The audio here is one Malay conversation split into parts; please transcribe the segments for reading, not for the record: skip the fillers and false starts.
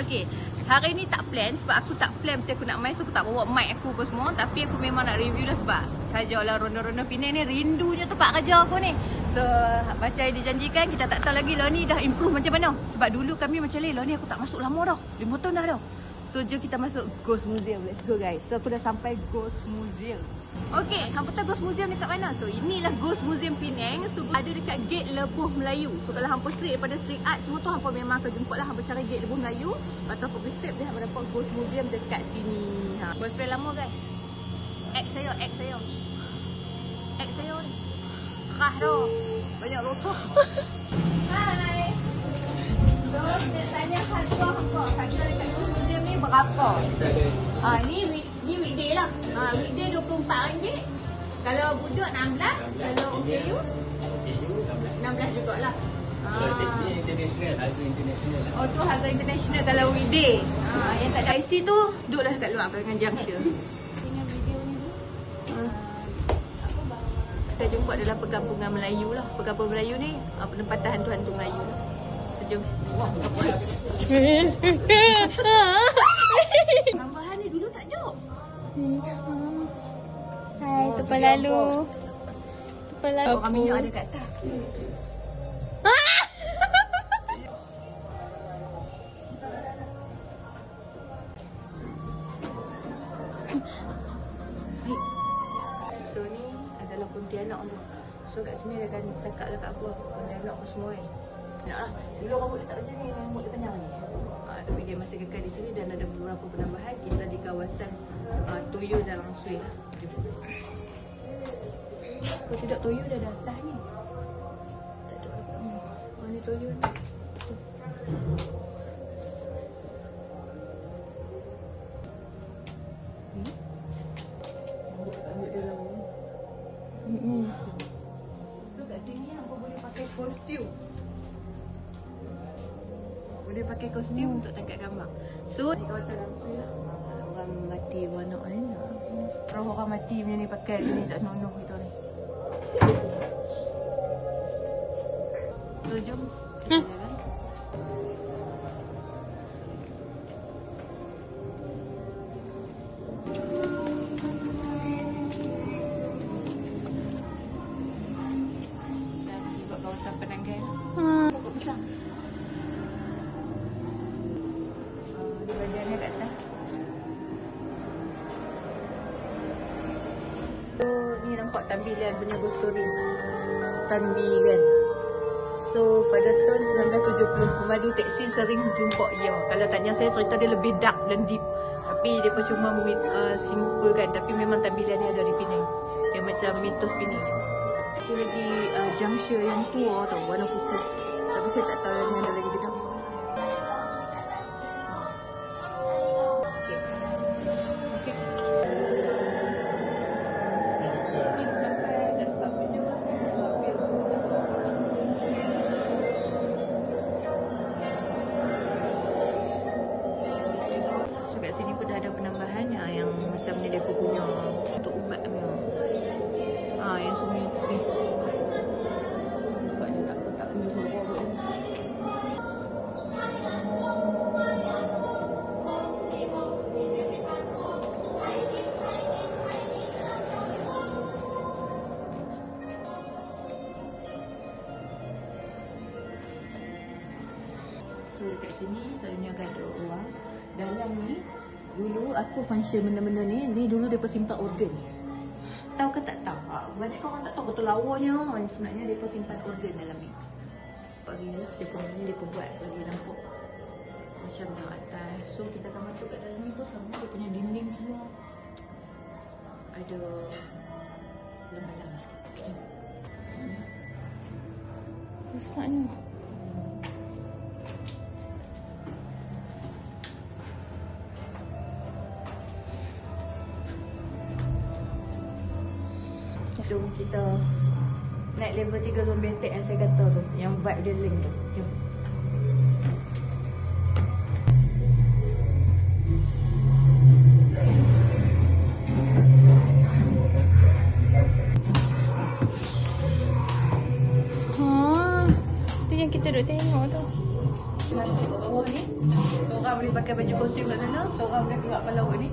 Okay, hari ni tak plan sebab aku tak plan betul aku nak main, so aku tak bawa mic aku apa semua. Tapi aku memang nak review lah sebab sajalah ronda-ronda Penang ni rindunya tempat kerja aku ni. So macam yang dijanjikan, kita tak tahu lagi lah ni dah improve macam mana. Sebab dulu kami macam lah ni aku tak masuk lama dah, 5 tahun dah. So jom kita masuk Ghost Museum. Let's go guys. So aku dah sampai Ghost Museum. Okay, hampa tahu Ghost Museum dekat mana? So inilah Ghost Museum Penang. So ada dekat gate Lebuh Melayu. So kalau hampa straight daripada Street Art semua tu, hampa memang akan jumpa lah. Hampa cari gate Lebuh Melayu atau hampa pergi straight dia hampa dapat Ghost Museum dekat sini. Boyfriend lama guys. Ex saya ni. Kah dah. Banyak rosok. Hai. So kita tanya harga hampa. Harga dekat Ghost Museum ni berapa? Ni weekday lah. Weekday RM24. Kalau budak 16. Kalau OKU 16 jugalah. Ini international, harga international lah. Oh tu harga international kalau weekday. Yang tak ada IC tu duduklah kat luar dengan junction. Tengok video ni dulu. Kita jumpa dalam perkampungan Melayu lah. Perkampungan Melayu ni penempatan hantu-hantu Melayu lah. Jom. Wah, apa ni? Tambahan ni dulu tak ada. Hai, tupai lalu. Orang minyak ada kat atas. So ni adalah Pontianak tu. So kat sini dia akan cakap lah kat aku Pontianak apa semua kan. Naklah. Dulu rambut dia tak macam ni, rambut dia panjang ni. Tapi dia masih kekal di sini dan ada beberapa penambahan. Kita di kawasan Toyo dan Langsui lah. Kalau tidak Toyo dah atas ni. Tak ada apa. Ni Toyo ni. Rambut dia lawa. So kat sini apa boleh pakai kostum. Boleh pakai kostum untuk tangkap gambar. So di kawasan Langsui lah. Orang mati warna ni. Roh orang mati punya ni pakai ni tak nonoh gitu ni. So jom kita jalan. Dan juga kawasan Penanggai. Pokok besar. Di bahagian ni kat atas. So ni nampak tampilan punya ghost story Tanbi kan. So pada tahun 1970 pemandu teksi sering jumpa ia. Kalau tanya saya, cerita dia lebih dark dan deep. Tapi dia pun cuma simpulkan. Tapi memang tampilan ni ada di Penang. Dia macam mitos Penang. Itu lagi junction yang tua tau, warna putih. Tapi saya tak tahu yang ada lagi ke tak. Kat sini pun dah ada penambahan yang macam ni dia punya untuk ubat punya. Yang sumi ni. Buat dia tak punya suara pun. So dekat sini selalunya ada orang. Dalam ni dulu aku function benda-benda ni dulu dia simpan organ. Tahu ke tak tahu? Banyak orang tak tahu betul lawanya. Sebenarnya dia simpan organ dalam ni. Beginilah dia buat bagi nampak macam dah atas. So kita akan masuk kat dalam ni pun sama, dia punya dinding semua ada lembaran. Rusaknya. Jom kita naik level 3 zombie attack yang saya kata tu. Yang vibe dia link tu. Jom. Tu yang kita duduk tengok tu. Masuk ke bawah ni, orang seorang boleh pakai baju kostum kat sana, seorang boleh keluar kat laut ni.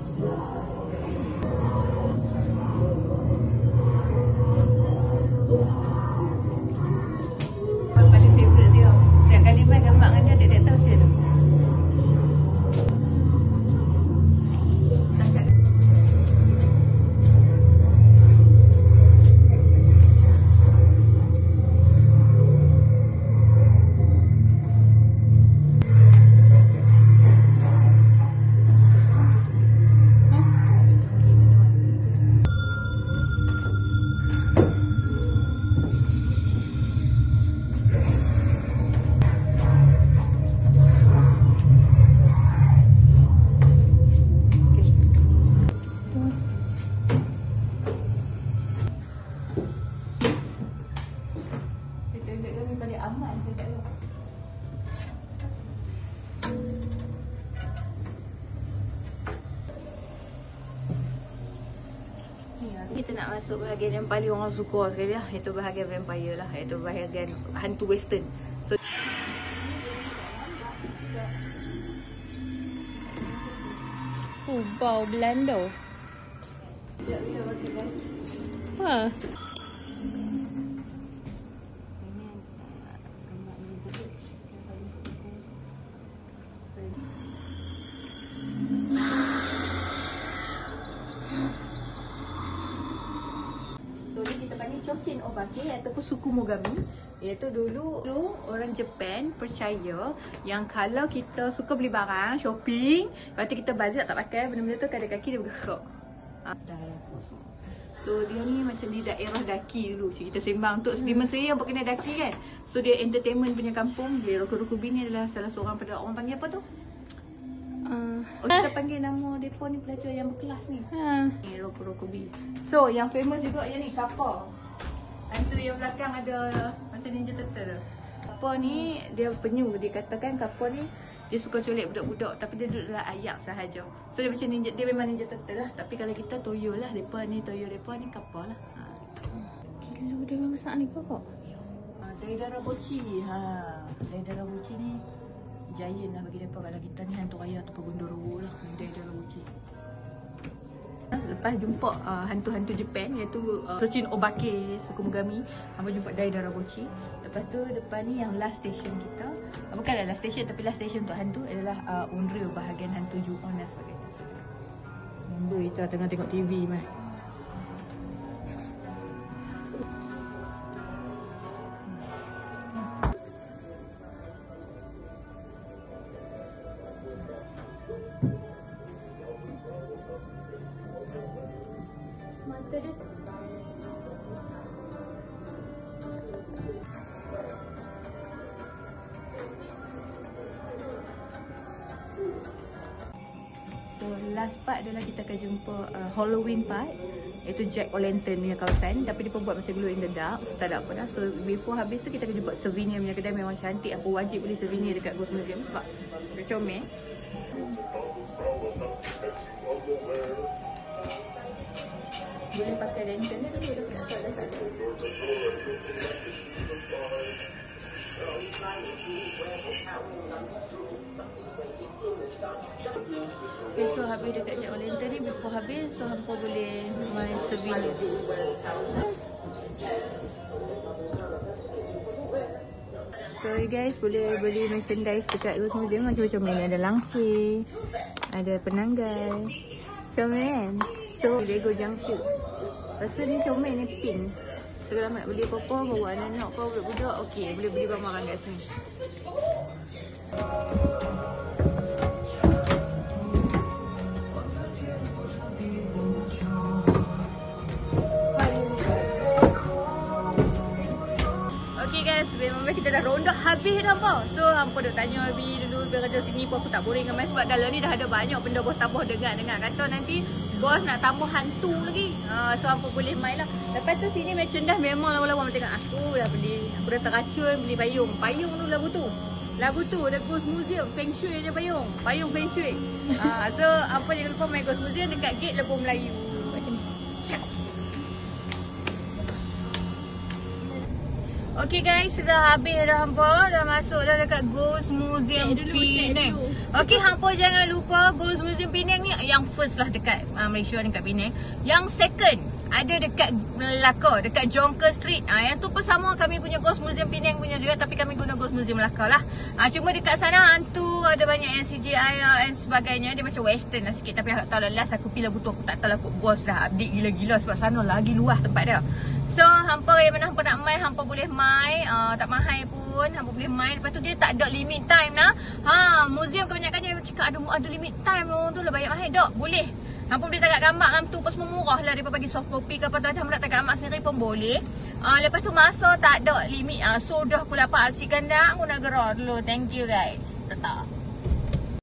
Paling favourite dia. Setiap kali main gambar dengan dia, dia tahu saya tu. Kita nak masuk bahagian yang paling orang suka sekali lah, iaitu bahagian vampire lah, iaitu bahagian hantu western. So Bau Belanda. Ha. Chosin Obake ataupun suku Mogami, iaitu dulu orang Jepun percaya yang kalau kita suka beli barang, shopping, lepas tu kita bazar tak pakai, benda-benda tu kadang kaki dia bergerak. So dia ni macam di daerah daki dulu. Kita sembang untuk Demon Slayer yang berkenaan daki kan. So dia entertainment punya kampung. Dia Rokurokubi ni adalah salah seorang pada orang panggil apa tu? Kita panggil nama depa ni pelajar yang berkelas ni. Ni Rokurokubi. So yang famous juga yang ni Kappa. Hantu yang belakang ada macam Ninja Turtle. Kappa ni dia penyu, dikatakan Kappa ni dia suka culik budak-budak tapi dia duduk dalam ayak sahaja. So dia macam ninja, dia memang Ninja Turtle lah. Tapi kalau kita toyo lah, depa ni toyo, depa ni Kappa lah. Gila dia memang besar ni kok. Daidara Bochi. Daidara Bochi ni giant lah bagi depa. Kalau kita ni hantu raya tu Gondorowo lah, Daidara Bochi. Lepas jumpa hantu-hantu Jepun iaitu Chosin Obake suku Mogami, hamba jumpa Daidara Bochi. Lepas tu depan ni yang last station kita, bukanlah last station tapi last station untuk hantu adalah Onryo, bahagian hantu Ju-on dan sebagainya. Member kita tengah tengok TV mah. So last part adalah kita akan jumpa Halloween part, iaitu Jack O'Lantern punya kawasan, tapi dia buat macam glow in the dark, so tak ada apa dah. So before habis tu kita akan jumpa souvenir punya kedai, memang cantik, apa wajib beli souvenir dekat Ghost Museum sebab comel. Boleh pakai lantern ni, tapi dia tak ada satu. Okay, so habis dekat Jack O'Lantern ni, before habis, so hampa boleh main souvenir. So guys, boleh beli merchandise dekat Ghost Museum macam-macam ni. Ada langsir, ada penanggal, comel kan? So Lego jumpsuit. Lepas tu ni comel ni pink. So kalau nak beli apa-apa, bawa anak-anak kau, budak-budak, okey, boleh beli barang-barang kat sini. Okay guys, memang kita dah ronda habis dah apa. So hampa duk tanya Abi dulu biar kerja sini pun aku tak boring dengan main sebab dalam ni dah ada banyak benda bos tambah dengar kata nanti bos nak tambah hantu lagi. So hampa boleh main lah. Lepas tu sini merchandise memang lawa-lawa tengok aku dah beli. Aku dah teracun beli payung. Payung tu lagu tu. Lagu tu ada Ghost Museum, Feng Shui je payung. Payung Feng Shui. So hampa jangan lupa main Ghost Museum dekat gate Lebuh Melayu. Macam ni. Okay guys, sudah habis dah hampa. Dah masuk dah dekat Ghost Museum Penang. Okay, hampa jangan lupa Ghost Museum Penang ni yang first lah dekat Malaysia, dekat Penang. Yang second ada dekat Melaka, dekat Jonker Street. Yang tu pun sama, kami punya Ghost Museum Penang punya juga, tapi kami guna Ghost Museum Melaka lah. Cuma dekat sana hantu, ada banyak yang CGI dan sebagainya. Dia macam western lah sikit. Tapi aku tahu lah, last aku pilih butuh. Aku tak tahu lah kot bos dah update gila-gila sebab sana lagi luas tempat dia. So, hampa yang mana hampa nak main, hampa boleh main. Tak mahal pun, hampa boleh main. Lepas tu dia tak ada limit time lah. Museum kebanyakan dia cakap ada limit time. Tu lah banyak mahal. Tak, boleh. Hampa boleh tagak gambar tu pun semua murah lah. Dia bagi soft copy ke apa tu. Hampa nak tagak gambar sendiri pun boleh. Lepas tu masa tak ada limit. So dah aku dapat asyik ganda. Aku nak gerak dulu. Thank you guys. Tetap.